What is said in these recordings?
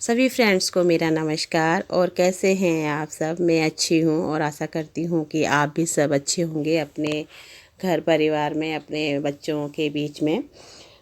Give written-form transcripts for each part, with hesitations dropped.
सभी फ्रेंड्स को मेरा नमस्कार। और कैसे हैं आप सब। मैं अच्छी हूँ और आशा करती हूँ कि आप भी सब अच्छे होंगे अपने घर परिवार में, अपने बच्चों के बीच में।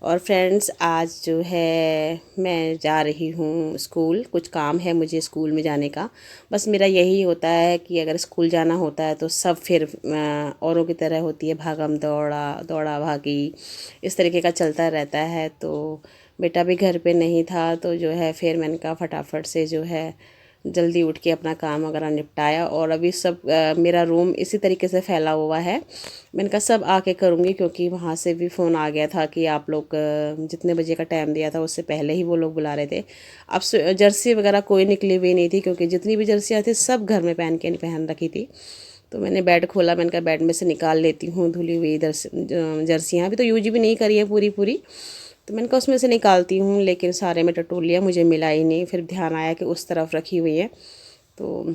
और फ्रेंड्स, आज जो है मैं जा रही हूँ स्कूल। कुछ काम है मुझे स्कूल में जाने का। बस मेरा यही होता है कि अगर स्कूल जाना होता है तो सब फिर औरों की तरह होती है, भागम दौड़ा दौड़ा भागी, इस तरीके का चलता रहता है। तो बेटा भी घर पे नहीं था, तो जो है फिर मैंने कहा फटाफट से जो है जल्दी उठ के अपना काम वगैरह निपटाया। और अभी सब मेरा रूम इसी तरीके से फैला हुआ है। मैंने कहा सब आके करूँगी, क्योंकि वहाँ से भी फ़ोन आ गया था कि आप लोग जितने बजे का टाइम दिया था उससे पहले ही वो लोग बुला रहे थे। अब जर्सी वगैरह कोई निकली हुई नहीं थी, क्योंकि जितनी भी जर्सियाँ थी सब घर में पहन रखी थी। तो मैंने बेड खोला, मैंने कहा बेड में से निकाल लेती हूँ धुली हुई जर्सियाँ। अभी तो यूज भी नहीं करी है पूरी पूरी, तो मैंने कहा उसमें से निकालती हूँ। लेकिन सारे में टटोल लिया, मुझे मिला ही नहीं। फिर ध्यान आया कि उस तरफ रखी हुई है। तो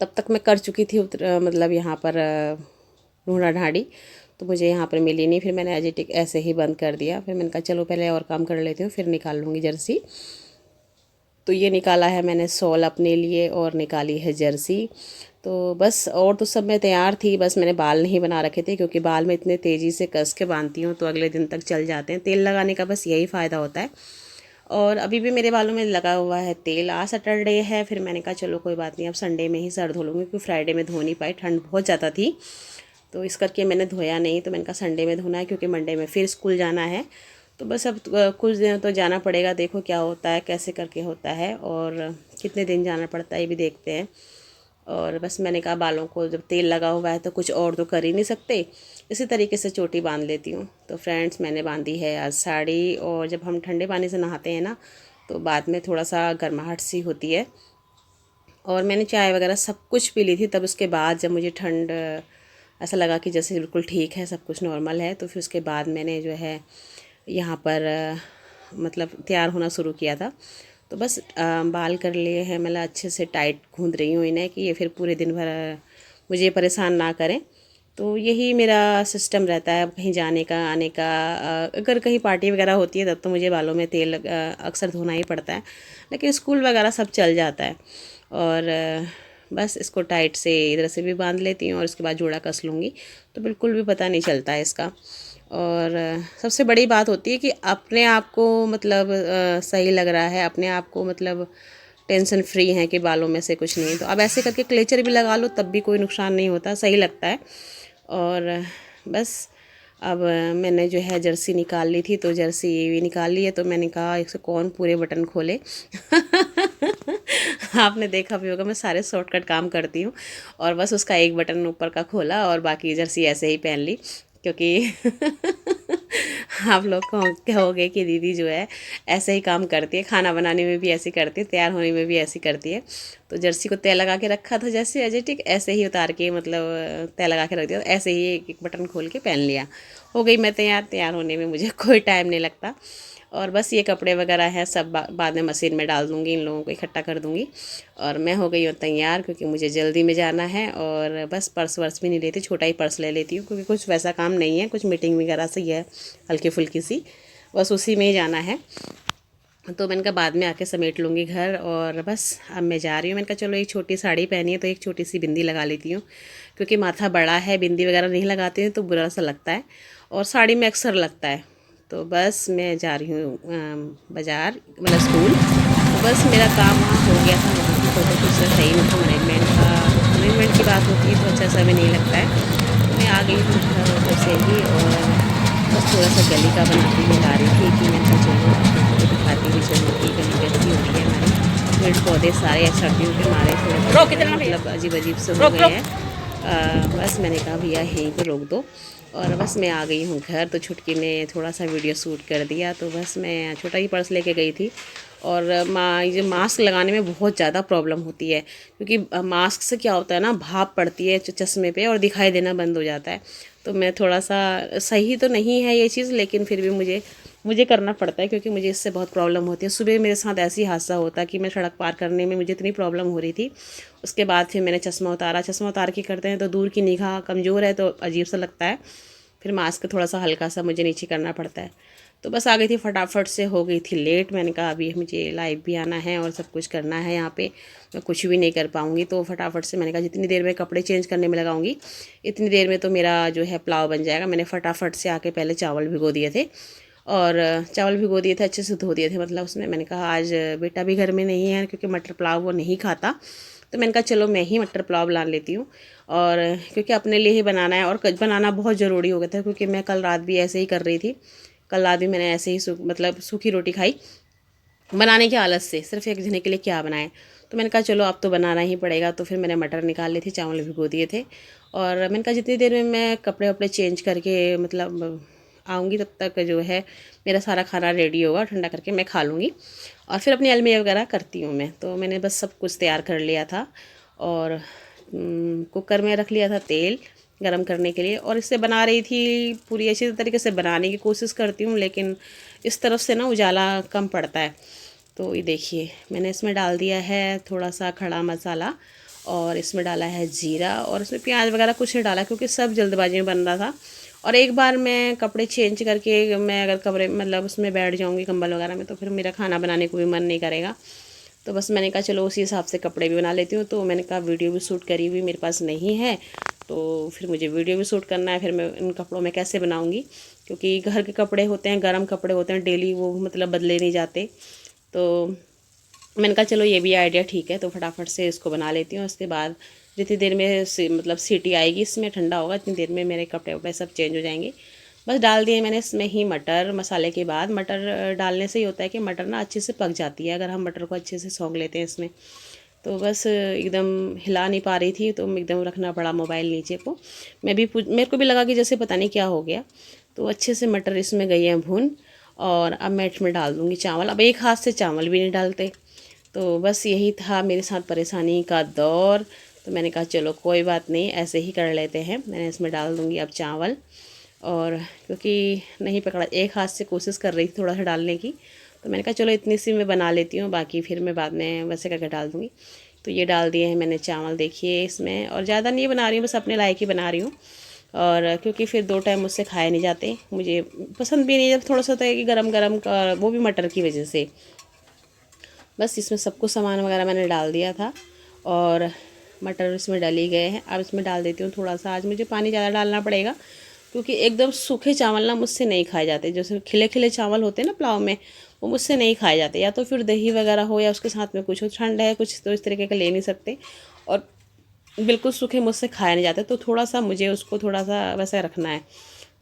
तब तक मैं कर चुकी थी मतलब यहाँ पर ढूंढा ढांडी, तो मुझे यहाँ पर मिली नहीं। फिर मैंने एजिटिक ऐसे ही बंद कर दिया। फिर मैंने कहा चलो पहले और काम कर लेती हूँ, फिर निकाल लूँगी जर्सी। तो ये निकाला है मैंने शॉल अपने लिए और निकाली है जर्सी। तो बस और तो सब मैं तैयार थी, बस मैंने बाल नहीं बना रखे थे, क्योंकि बाल मैं इतने तेज़ी से कस के बांधती हूँ तो अगले दिन तक चल जाते हैं। तेल लगाने का बस यही फ़ायदा होता है। और अभी भी मेरे बालों में लगा हुआ है तेल। आज सैटरडे है, फिर मैंने कहा चलो कोई बात नहीं, अब संडे में ही सर धो लूँगी, क्योंकि फ्राइडे में धो नहीं पाई, ठंड बहुत ज़्यादा थी। तो इस करके मैंने धोया नहीं। तो मैंने कहा संडे में धोना है, क्योंकि मंडे में फिर स्कूल जाना है। तो बस अब कुछ दिन तो जाना पड़ेगा, देखो क्या होता है, कैसे करके होता है और कितने दिन जाना पड़ता है ये भी देखते हैं। और बस मैंने कहा बालों को जब तेल लगा हुआ है तो कुछ और तो कर ही नहीं सकते, इसी तरीके से चोटी बांध लेती हूँ। तो फ्रेंड्स, मैंने बांधी है आज साड़ी। और जब हम ठंडे पानी से नहाते हैं ना, तो बाद में थोड़ा सा गर्माहट सी होती है। और मैंने चाय वगैरह सब कुछ पी ली थी। तब उसके बाद जब मुझे ठंड ऐसा लगा कि जैसे बिल्कुल ठीक है, सब कुछ नॉर्मल है, तो फिर उसके बाद मैंने जो है यहाँ पर मतलब तैयार होना शुरू किया था। तो बस बाल कर लिए हैं, मतलब अच्छे से टाइट गूंद रही हूँ इन्हें कि ये फिर पूरे दिन भर मुझे परेशान ना करें। तो यही मेरा सिस्टम रहता है कहीं जाने का, आने का। अगर कहीं पार्टी वगैरह होती है तब तो मुझे बालों में तेल अक्सर धोना ही पड़ता है, लेकिन स्कूल वगैरह सब चल जाता है। और बस इसको टाइट से इधर से भी बांध लेती हूँ और उसके बाद जोड़ा कस लूँगी, तो बिल्कुल भी पता नहीं चलता है इसका। और सबसे बड़ी बात होती है कि अपने आप को मतलब सही लग रहा है, अपने आप को मतलब टेंशन फ्री है कि बालों में से कुछ नहीं। तो अब ऐसे करके क्लेचर भी लगा लो तब भी कोई नुकसान नहीं होता, सही लगता है। और बस अब मैंने जो है जर्सी निकाल ली थी, तो जर्सी भी निकाल ली है। तो मैंने कहा इससे कौन पूरे बटन खोले। आपने देखा भी होगा मैं सारे शॉर्टकट काम करती हूँ। और बस उसका एक बटन ऊपर का खोला और बाकी जर्सी ऐसे ही पहन ली, क्योंकि आप लोग कहोगे कि दीदी जो है ऐसे ही काम करती है, खाना बनाने में भी ऐसी करती है, तैयार होने में भी ऐसी करती है। तो जर्सी को तय लगा के रखा था जैसे अजय, ठीक ऐसे ही उतार के मतलब तय लगा के रख दिया, ऐसे ही एक एक बटन खोल के पहन लिया। हो गई मैं तैयार। तैयार होने में मुझे कोई टाइम नहीं लगता। और बस ये कपड़े वगैरह हैं सब बाद में मशीन में डाल दूँगी, इन लोगों को इकट्ठा कर दूँगी। और मैं हो गई हूँ तैयार, क्योंकि मुझे जल्दी में जाना है। और बस पर्स वर्स भी नहीं लेती, छोटा ही पर्स ले लेती हूँ, क्योंकि कुछ वैसा काम नहीं है, कुछ मीटिंग वगैरह से ही है हल्की फुल्की सी, बस उसी में ही जाना है। तो मैंने कहा बाद में आके समेट लूँगी घर। और बस अब मैं जा रही हूँ। मैंने कहा चलो एक छोटी साड़ी पहनी है तो एक छोटी सी बिंदी लगा लेती हूँ, क्योंकि माथा बड़ा है, बिंदी वगैरह नहीं लगाती हूँ तो बुरा सा लगता है, और साड़ी में अक्सर लगता है। तो बस मैं जा रही हूँ बाज़ार, मतलब स्कूल। तो बस मेरा काम वहाँ हो गया था, वहाँ की फ़ोटो खींचना सही नहीं था। मैनेजमेंट की बात होती है तो अच्छा समय नहीं लगता है। तो मैं आ गई हूँ घर उधर से ही। और बस थोड़ा सा गली का बनाती हुई ला रही थी कि मैंने कहा चलो आप लोगों को दिखाती हुई चलूँ कि गली कैसी हो रही है हमारी। पेड़ पौधे सारे सर्दियों के मारे थोड़े मतलब अजीब अजीब से हो गए हैं। बस मैंने कहा भैया यहीं पे रोक दो। और बस मैं आ गई हूँ घर। तो छुटकी ने थोड़ा सा वीडियो शूट कर दिया। तो बस मैं छोटा ही पर्स लेके गई थी। और ये मास्क लगाने में बहुत ज़्यादा प्रॉब्लम होती है, क्योंकि मास्क से क्या होता है ना, भाप पड़ती है चश्मे पे और दिखाई देना बंद हो जाता है। तो मैं थोड़ा सा, सही तो नहीं है ये चीज़, लेकिन फिर भी मुझे मुझे करना पड़ता है, क्योंकि मुझे इससे बहुत प्रॉब्लम होती है। सुबह मेरे साथ ऐसी हादसा होता कि मैं सड़क पार करने में मुझे इतनी प्रॉब्लम हो रही थी। उसके बाद फिर मैंने चश्मा उतारा। चश्मा उतार के करते हैं तो दूर की निगाह कमज़ोर है तो अजीब सा लगता है, फिर मास्क थोड़ा सा हल्का सा मुझे नीचे करना पड़ता है। तो बस आ गई थी फटाफट से, हो गई थी लेट। मैंने कहा अभी मुझे लाइव भी आना है और सब कुछ करना है, यहाँ पे मैं कुछ भी नहीं कर पाऊँगी। तो फटाफट से मैंने कहा जितनी देर में कपड़े चेंज करने में लगाऊंगी इतनी देर में तो मेरा जो है पुलाव बन जाएगा। मैंने फटाफट से आके पहले चावल भिगो दिए थे, और चावल भिगो दिए थे, अच्छे से धो दिए थे। मतलब उसमें मैंने कहा आज बेटा भी घर में नहीं है क्योंकि मटर पुलाव वो नहीं खाता, तो मैंने कहा चलो मैं ही मटर पुलाव बना लेती हूँ। और क्योंकि अपने लिए ही बनाना है, और बनाना बहुत ज़रूरी हो गया था क्योंकि मैं कल रात भी ऐसे ही कर रही थी। कल रात भी मैंने ऐसे ही मतलब सूखी रोटी खाई बनाने के आलस से, सिर्फ एक जने के लिए क्या बनाएं। तो मैंने कहा चलो अब तो बनाना ही पड़ेगा। तो फिर मैंने मटर निकाल ली थी, चावल भिगो दिए थे, और मैंने कहा जितनी देर में मैं कपड़े वपड़े चेंज करके मतलब आऊँगी तब तक जो है मेरा सारा खाना रेडी होगा, ठंडा करके मैं खा लूँगी और फिर अपनी अलमी वगैरह करती हूँ मैं। तो मैंने बस सब कुछ तैयार कर लिया था, और कुकर में रख लिया था तेल गरम करने के लिए, और इससे बना रही थी पूरी अच्छी तरीके से बनाने की कोशिश करती हूँ, लेकिन इस तरफ से ना उजाला कम पड़ता है। तो ये देखिए मैंने इसमें डाल दिया है थोड़ा सा खड़ा मसाला, और इसमें डाला है जीरा, और इसमें प्याज वगैरह कुछ नहीं डाला क्योंकि सब जल्दबाजी में बन रहा था। और एक बार मैं कपड़े चेंज करके मैं अगर कपड़े मतलब उसमें बैठ जाऊँगी कंबल वगैरह में, तो फिर मेरा खाना बनाने को भी मन नहीं करेगा। तो बस मैंने कहा चलो उसी हिसाब से कपड़े भी बना लेती हूँ। तो मैंने कहा वीडियो भी शूट करी हुई मेरे पास नहीं है, तो फिर मुझे वीडियो भी शूट करना है, फिर मैं इन कपड़ों में कैसे बनाऊँगी, क्योंकि घर के कपड़े होते हैं, गर्म कपड़े होते हैं, डेली वो मतलब बदले नहीं जाते। तो मैंने कहा चलो ये भी आइडिया ठीक है, तो फटाफट से इसको बना लेती हूँ। उसके बाद जितनी देर में मतलब सीटी आएगी, इसमें ठंडा होगा, इतनी देर में मेरे कपड़े वपड़े सब चेंज हो जाएंगे। बस डाल दिए मैंने इसमें ही मटर। मसाले के बाद मटर डालने से ही होता है कि मटर ना अच्छे से पक जाती है अगर हम मटर को अच्छे से सौंग लेते हैं इसमें। तो बस एकदम हिला नहीं पा रही थी, तो एकदम रखना पड़ा मोबाइल नीचे को। मेरे को भी लगा कि जैसे पता नहीं क्या हो गया। तो अच्छे से मटर इसमें गई हैं भून, और अब मैं इसमें डाल दूँगी चावल। अब एक हाथ से चावल भी नहीं डालते। तो बस यही था मेरे साथ परेशानी का दौर। तो मैंने कहा चलो कोई बात नहीं, ऐसे ही कर लेते हैं। मैंने इसमें डाल दूँगी अब चावल, और क्योंकि नहीं पकड़ा, एक हाथ से कोशिश कर रही थी थोड़ा सा डालने की, तो मैंने कहा चलो इतनी सी मैं बना लेती हूँ, बाकी फिर मैं बाद में वैसे करके डाल दूँगी। तो ये डाल दिए हैं मैंने चावल देखिए इसमें, और ज़्यादा नहीं बना रही हूँ, बस अपने लायक ही बना रही हूँ। और क्योंकि फिर 2 टाइम मुझसे खाए नहीं जाते, मुझे पसंद भी नहीं, जब थोड़ा सा होता है कि गरम गरम का, वो भी मटर की वजह से। बस इसमें सब कुछ सामान वगैरह मैंने डाल दिया था, और मटर इसमें डल ही गए हैं। अब इसमें डाल देती हूँ थोड़ा सा, आज मुझे पानी ज़्यादा डालना पड़ेगा क्योंकि एकदम सूखे चावल ना मुझसे नहीं खाए जाते। जैसे खिले खिले चावल होते हैं ना पुलाव में, वो मुझसे नहीं खाए जाते। या तो फिर दही वगैरह हो या उसके साथ में कुछ हो, ठंड है कुछ, तो इस तरीके का ले नहीं सकते, और बिल्कुल सूखे मुझसे खाए नहीं जाते। तो थोड़ा सा मुझे उसको थोड़ा सा वैसे रखना है,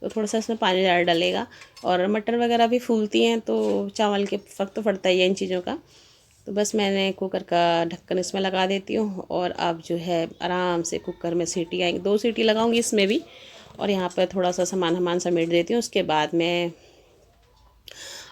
तो थोड़ा सा इसमें पानी ज़्यादा डलेगा। और मटर वगैरह भी फूलती हैं, तो चावल के फ़र्क तो पड़ता ही है इन चीज़ों का। तो बस मैंने कुकर का ढक्कन इसमें लगा देती हूँ, और अब जो है आराम से कुकर में सीटी आएंगी, 2 सीटी लगाऊंगी इसमें भी। और यहाँ पर थोड़ा सा सामान समेट देती हूँ। उसके बाद मैं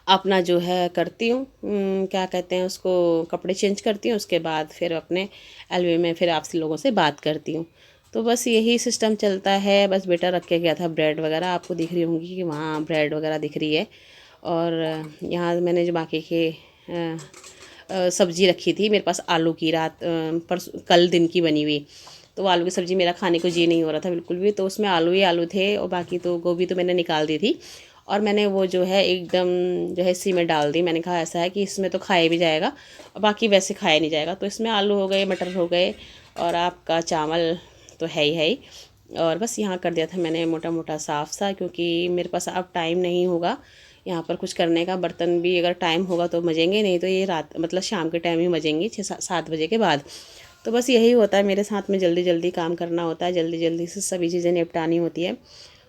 अपना जो है करती हूँ, क्या कहते हैं उसको, कपड़े चेंज करती हूँ। उसके बाद फिर अपने एलवे में फिर आपसे लोगों से बात करती हूँ। तो बस यही सिस्टम चलता है। बस बेटा रख के गया था ब्रेड वगैरह, आपको दिख रही होंगी कि वहाँ ब्रेड वगैरह दिख रही है। और यहाँ मैंने जो बाकी के सब्ज़ी रखी थी मेरे पास, आलू की, रात परसों कल दिन की बनी हुई। तो आलू की सब्ज़ी मेरा खाने को जी नहीं हो रहा था बिल्कुल भी, तो उसमें आलू ही आलू थे, और बाकी तो गोभी तो मैंने निकाल दी थी। और मैंने वो जो है एकदम जो है इसी में डाल दी। मैंने कहा ऐसा है कि इसमें तो खाया भी जाएगा और बाकी वैसे खाया नहीं जाएगा। तो इसमें आलू हो गए, मटर हो गए, और आपका चावल तो है ही। और बस यहाँ कर दिया था मैंने मोटा मोटा साफ़ सा, क्योंकि मेरे पास अब टाइम नहीं होगा यहाँ पर कुछ करने का। बर्तन भी अगर टाइम होगा तो मजेंगे, नहीं तो ये रात मतलब शाम के टाइम ही मजेंगी, 6-7 बजे के बाद। तो बस यही होता है मेरे साथ में, जल्दी जल्दी काम करना होता है, जल्दी जल्दी से सभी चीज़ें निपटानी होती है।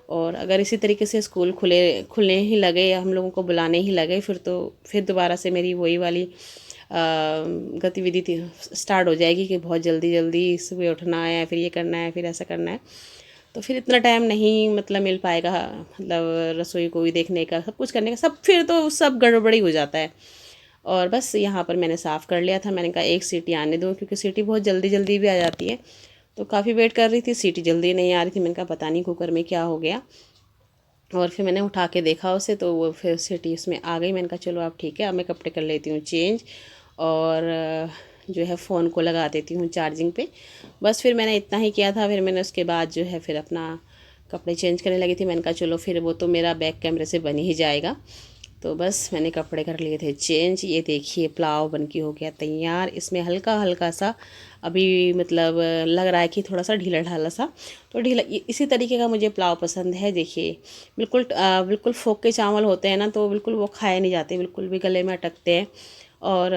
और अगर इसी तरीके से स्कूल खुलने ही लगे या हम लोगों को बुलाने ही लगे, फिर तो फिर दोबारा से मेरी वही वाली गतिविधि स्टार्ट हो जाएगी कि बहुत जल्दी जल्दी सुबह उठना है, फिर ये करना है, फिर ऐसा करना है। तो फिर इतना टाइम नहीं मतलब मिल पाएगा, मतलब रसोई को भी देखने का, सब कुछ करने का, सब फिर तो सब गड़बड़ी हो जाता है। और बस यहाँ पर मैंने साफ़ कर लिया था। मैंने कहा एक सीटी आने दूँ, क्योंकि सीटी बहुत जल्दी जल्दी भी आ जाती है। तो काफ़ी वेट कर रही थी, सीटी जल्दी नहीं आ रही थी। मैंने कहा पता नहीं कुकर में क्या हो गया, और फिर मैंने उठा के देखा उसे, तो वो फिर सीटी उसमें आ गई। मैंने कहा चलो अब ठीक है, अब मैं कपड़े कर लेती हूँ चेंज, और जो है फ़ोन को लगा देती हूँ चार्जिंग पे। बस फिर मैंने इतना ही किया था। फिर मैंने उसके बाद जो है फिर अपना कपड़े चेंज करने लगी थी। मैंने कहा चलो फिर वो तो मेरा बैक कैमरे से बन ही जाएगा। तो बस मैंने कपड़े कर लिए थे चेंज। ये देखिए पुलाव बन के हो गया तैयार। इसमें हल्का हल्का सा अभी मतलब लग रहा है कि थोड़ा सा ढीला ढाला सा, तो ढीला इसी तरीके का मुझे पुलाव पसंद है। देखिए बिल्कुल बिल्कुल फोके चावल होते हैं ना, तो बिल्कुल वो खाए नहीं जाते, बिल्कुल भी गले में अटकते हैं। और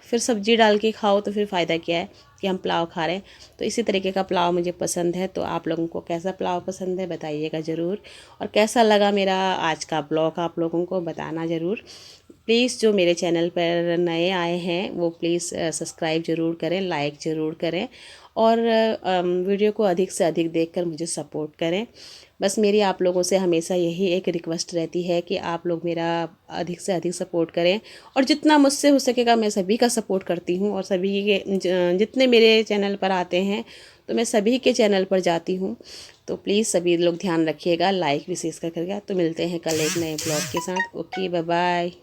फिर सब्जी डाल के खाओ तो फिर फ़ायदा क्या है कि हम पुलाव खा रहे हैं। तो इसी तरीके का पुलाव मुझे पसंद है। तो आप लोगों को कैसा पुलाव पसंद है बताइएगा ज़रूर, और कैसा लगा मेरा आज का ब्लॉग आप लोगों को बताना ज़रूर। प्लीज़ जो मेरे चैनल पर नए आए हैं वो प्लीज़ सब्सक्राइब ज़रूर करें, लाइक ज़रूर करें, और वीडियो को अधिक से अधिक देखकर मुझे सपोर्ट करें। बस मेरी आप लोगों से हमेशा यही एक रिक्वेस्ट रहती है कि आप लोग मेरा अधिक से अधिक सपोर्ट करें, और जितना मुझसे हो सकेगा मैं सभी का सपोर्ट करती हूँ। और सभी के जितने मेरे चैनल पर आते हैं तो मैं सभी के चैनल पर जाती हूँ। तो प्लीज़ सभी लोग ध्यान रखिएगा, लाइक विशेष कर करेगा। तो मिलते हैं कल एक नए ब्लॉग के साथ। Okay, bye bye.